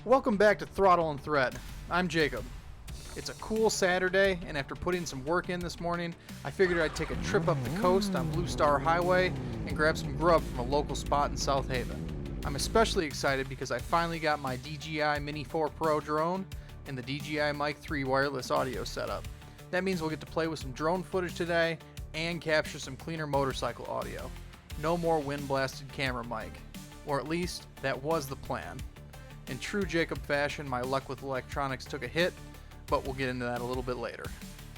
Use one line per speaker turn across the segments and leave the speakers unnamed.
Welcome back to Throttle and Thread. I'm Jacob. It's a cool Saturday, and after putting some work in this morning, I figured I'd take a trip up the coast on Blue Star Highway and grab some grub from a local spot in South Haven. I'm especially excited because I finally got my DJI Mini 4 Pro drone and the DJI Mic 3 wireless audio setup. That means we'll get to play with some drone footage today and capture some cleaner motorcycle audio. No more wind-blasted camera mic. Or at least, that was the plan. In true Jacob fashion, my luck with electronics took a hit, but we'll get into that a little bit later.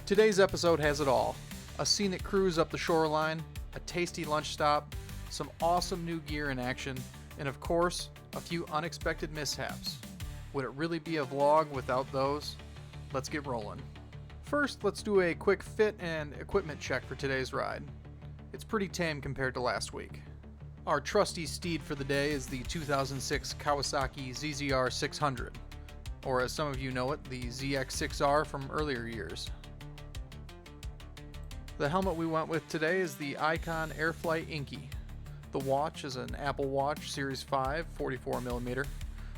Today's episode has it all. A scenic cruise up the shoreline, a tasty lunch stop, some awesome new gear in action, and of course, a few unexpected mishaps. Would it really be a vlog without those? Let's get rolling. First, let's do a quick fit and equipment check for today's ride. It's pretty tame compared to last week. Our trusty steed for the day is the 2006 Kawasaki ZZR600, or as some of you know it, the ZX6R from earlier years. The helmet we went with today is the Icon Airflight Inky. The watch is an Apple Watch Series 5 44mm.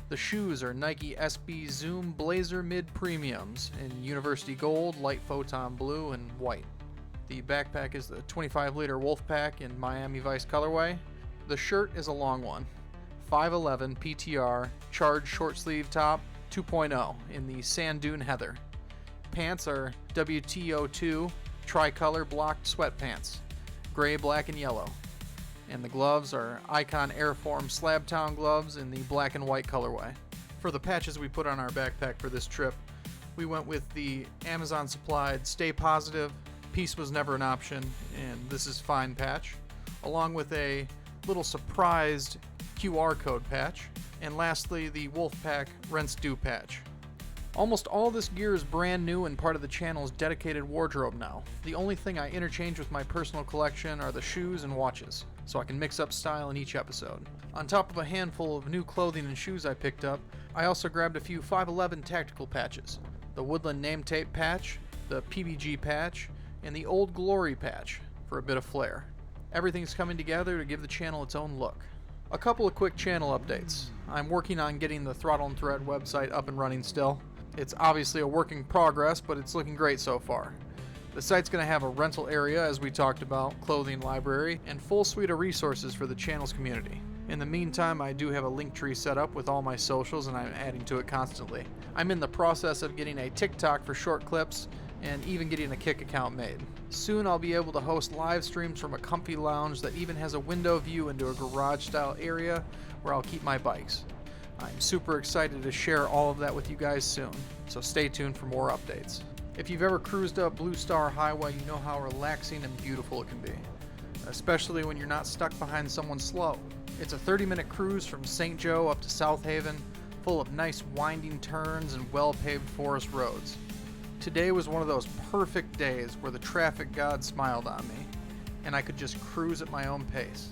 The shoes are Nike SB Zoom Blazer Mid Premiums in University Gold, Light Photon Blue, and White. The backpack is the 25-liter Wolfpak in Miami Vice colorway. The shirt is a long one, 511 PTR Charged Short Sleeve Top 2.0 in the Sand Dune Heather. Pants are WTO2 Tricolor Blocked Sweatpants, gray, black, and yellow. And the gloves are Icon Airform Slabtown gloves in the black and white colorway. For the patches we put on our backpack for this trip, we went with the Amazon supplied Stay Positive, Peace Was Never an Option, and This Is Fine patch, along with a little surprised QR code patch, and lastly the Wolfpak Rents Due patch. Almost all this gear is brand new and part of the channel's dedicated wardrobe now. The only thing I interchange with my personal collection are the shoes and watches, so I can mix up style in each episode. On top of a handful of new clothing and shoes I picked up, I also grabbed a few 511 tactical patches, the Woodland Name Tape patch, the PBG patch, and the Old Glory patch for a bit of flair. Everything's coming together to give the channel its own look. A couple of quick channel updates. I'm working on getting the Throttle and Thread website up and running still. It's obviously a work in progress, but it's looking great so far. The site's going to have a rental area, as we talked about, clothing library, and full suite of resources for the channel's community. In the meantime, I do have a link tree set up with all my socials, and I'm adding to it constantly. I'm in the process of getting a TikTok for short clips, and even getting a Kick account made. Soon I'll be able to host live streams from a comfy lounge that even has a window view into a garage-style area where I'll keep my bikes. I'm super excited to share all of that with you guys soon, so stay tuned for more updates. If you've ever cruised up Blue Star Highway, you know how relaxing and beautiful it can be, especially when you're not stuck behind someone slow. It's a 30-minute cruise from St. Joe up to South Haven, full of nice winding turns and well-paved forest roads. Today was one of those perfect days where the traffic god smiled on me, and I could just cruise at my own pace.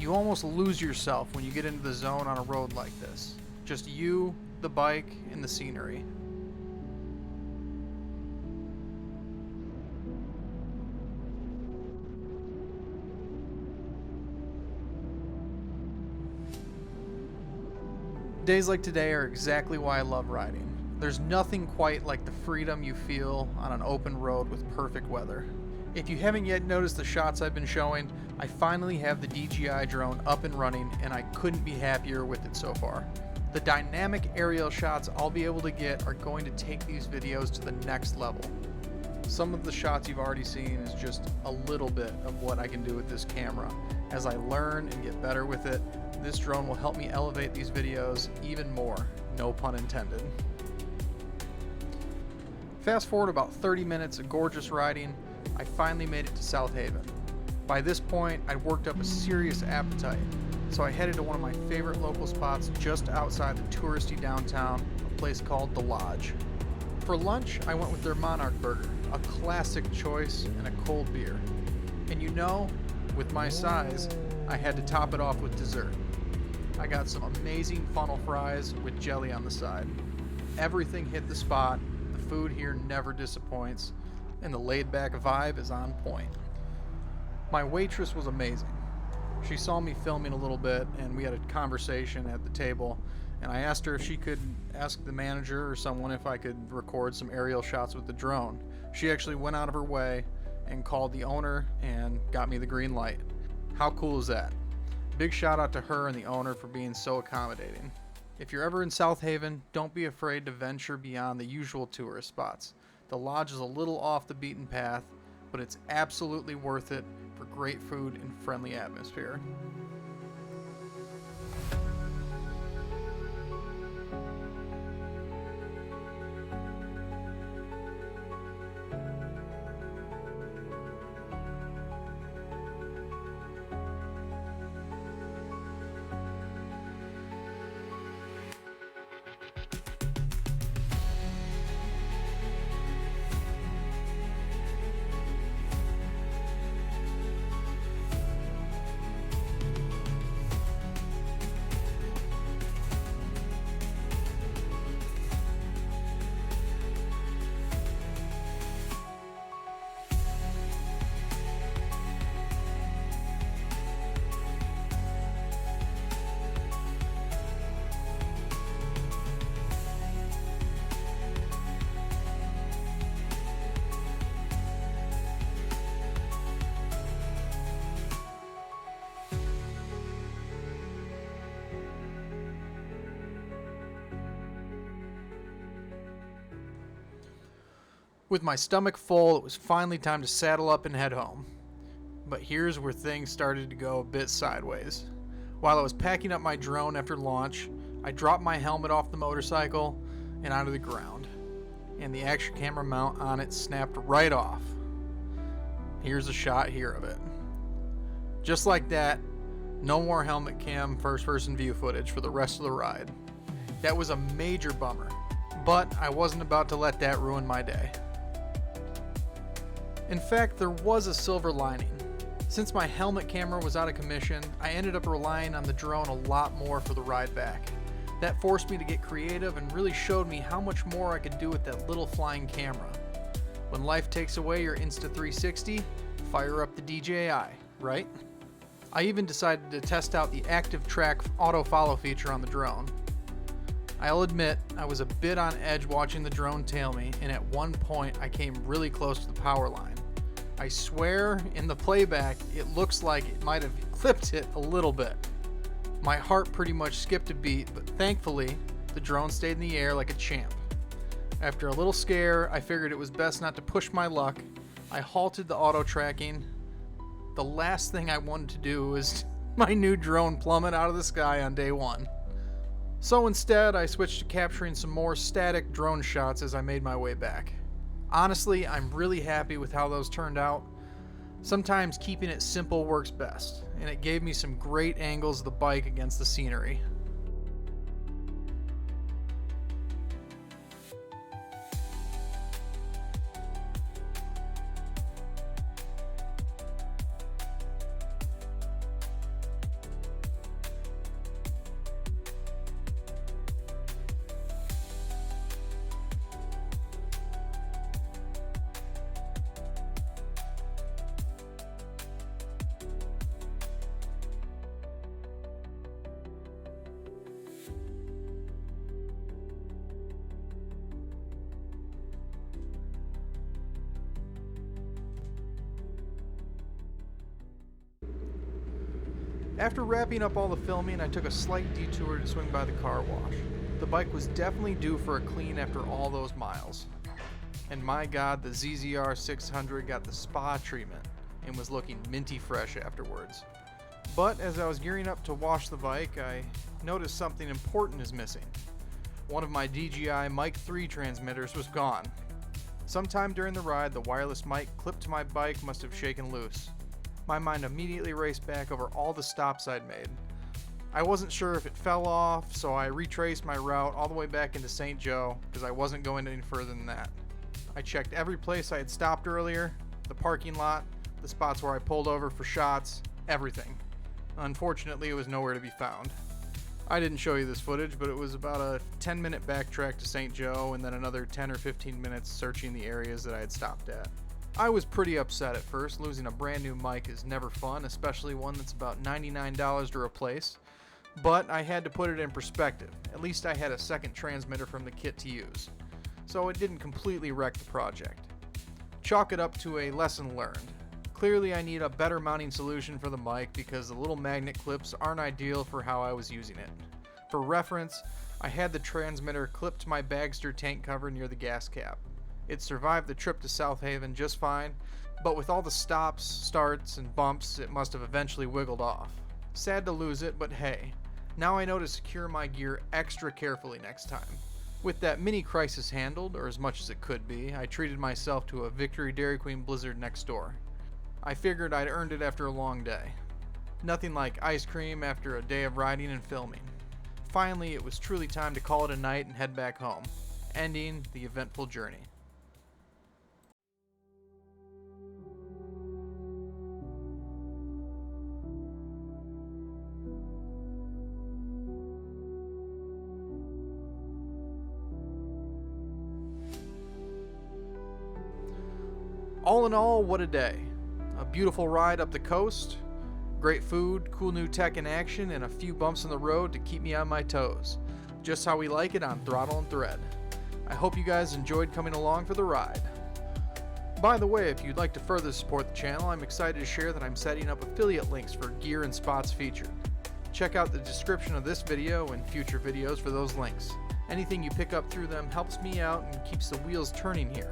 You almost lose yourself when you get into the zone on a road like this. Just you, the bike, and the scenery. Days like today are exactly why I love riding. There's nothing quite like the freedom you feel on an open road with perfect weather. If you haven't yet noticed the shots I've been showing, I finally have the DJI drone up and running, and I couldn't be happier with it so far. The dynamic aerial shots I'll be able to get are going to take these videos to the next level. Some of the shots you've already seen is just a little bit of what I can do with this camera. As I learn and get better with it, this drone will help me elevate these videos even more, no pun intended. Fast forward about 30 minutes of gorgeous riding, I finally made it to South Haven. By this point, I'd worked up a serious appetite, so I headed to one of my favorite local spots just outside the touristy downtown, a place called The Lodge. For lunch, I went with their Monarch Burger, a classic choice, and a cold beer. And you know, with my size, I had to top it off with dessert. I got some amazing funnel fries with jelly on the side. Everything hit the spot. Food here never disappoints, and the laid-back vibe is on point. My waitress was amazing. She saw me filming a little bit, and we had a conversation at the table, and I asked her if she could ask the manager or someone if I could record some aerial shots with the drone. She actually went out of her way and called the owner and got me the green light. How cool is that? Big shout out to her and the owner for being so accommodating. If you're ever in South Haven, don't be afraid to venture beyond the usual tourist spots. The lodge is a little off the beaten path, but it's absolutely worth it for great food and friendly atmosphere. With my stomach full, it was finally time to saddle up and head home. But here's where things started to go a bit sideways. While I was packing up my drone after launch, I dropped my helmet off the motorcycle and onto the ground, and the action camera mount on it snapped right off. Here's a shot here of it. Just like that, no more helmet cam first-person view footage for the rest of the ride. That was a major bummer, but I wasn't about to let that ruin my day. In fact, there was a silver lining. Since my helmet camera was out of commission, I ended up relying on the drone a lot more for the ride back. That forced me to get creative and really showed me how much more I could do with that little flying camera. When life takes away your Insta360, fire up the DJI, right? I even decided to test out the ActiveTrack auto follow feature on the drone. I'll admit, I was a bit on edge watching the drone tail me, and at one point I came really close to the power line. I swear, in the playback, it looks like it might have clipped it a little bit. My heart pretty much skipped a beat, but thankfully, the drone stayed in the air like a champ. After a little scare, I figured it was best not to push my luck. I halted the auto tracking. The last thing I wanted to do was my new drone plummet out of the sky on day one. So instead, I switched to capturing some more static drone shots as I made my way back. Honestly, I'm really happy with how those turned out. Sometimes keeping it simple works best, and it gave me some great angles of the bike against the scenery. After wrapping up all the filming, I took a slight detour to swing by the car wash. The bike was definitely due for a clean after all those miles. And my god, the ZZR600 got the spa treatment and was looking minty fresh afterwards. But as I was gearing up to wash the bike, I noticed something important is missing. One of my DJI Mic 3 transmitters was gone. Sometime during the ride, the wireless mic clipped to my bike must have shaken loose. My mind immediately raced back over all the stops I'd made. I wasn't sure if it fell off, so I retraced my route all the way back into St. Joe because I wasn't going any further than that. I checked every place I had stopped earlier, the parking lot, the spots where I pulled over for shots, everything. Unfortunately, it was nowhere to be found. I didn't show you this footage, but it was about a 10-minute backtrack to St. Joe and then another 10 or 15 minutes searching the areas that I had stopped at. I was pretty upset at first. Losing a brand new mic is never fun, especially one that's about $99 to replace. But I had to put it in perspective. At least I had a second transmitter from the kit to use, so it didn't completely wreck the project. Chalk it up to a lesson learned. Clearly I need a better mounting solution for the mic because the little magnet clips aren't ideal for how I was using it. For reference, I had the transmitter clipped to my Bagster tank cover near the gas cap. It survived the trip to South Haven just fine, but with all the stops, starts, and bumps, it must have eventually wiggled off. Sad to lose it, but hey, now I know to secure my gear extra carefully next time. With that mini crisis handled, or as much as it could be, I treated myself to a Victory Dairy Queen Blizzard next door. I figured I'd earned it after a long day. Nothing like ice cream after a day of riding and filming. Finally, it was truly time to call it a night and head back home, ending the eventful journey. All in all, what a day. A beautiful ride up the coast, great food, cool new tech in action, and a few bumps in the road to keep me on my toes. Just how we like it on Throttle and Thread. I hope you guys enjoyed coming along for the ride. By the way, if you'd like to further support the channel, I'm excited to share that I'm setting up affiliate links for gear and spots featured. Check out the description of this video and future videos for those links. Anything you pick up through them helps me out and keeps the wheels turning here.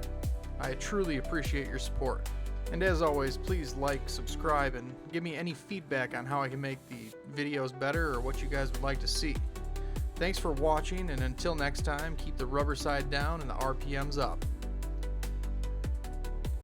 I truly appreciate your support. And as always, please like, subscribe, and give me any feedback on how I can make the videos better or what you guys would like to see. Thanks for watching, and until next time, keep the rubber side down and the RPMs up.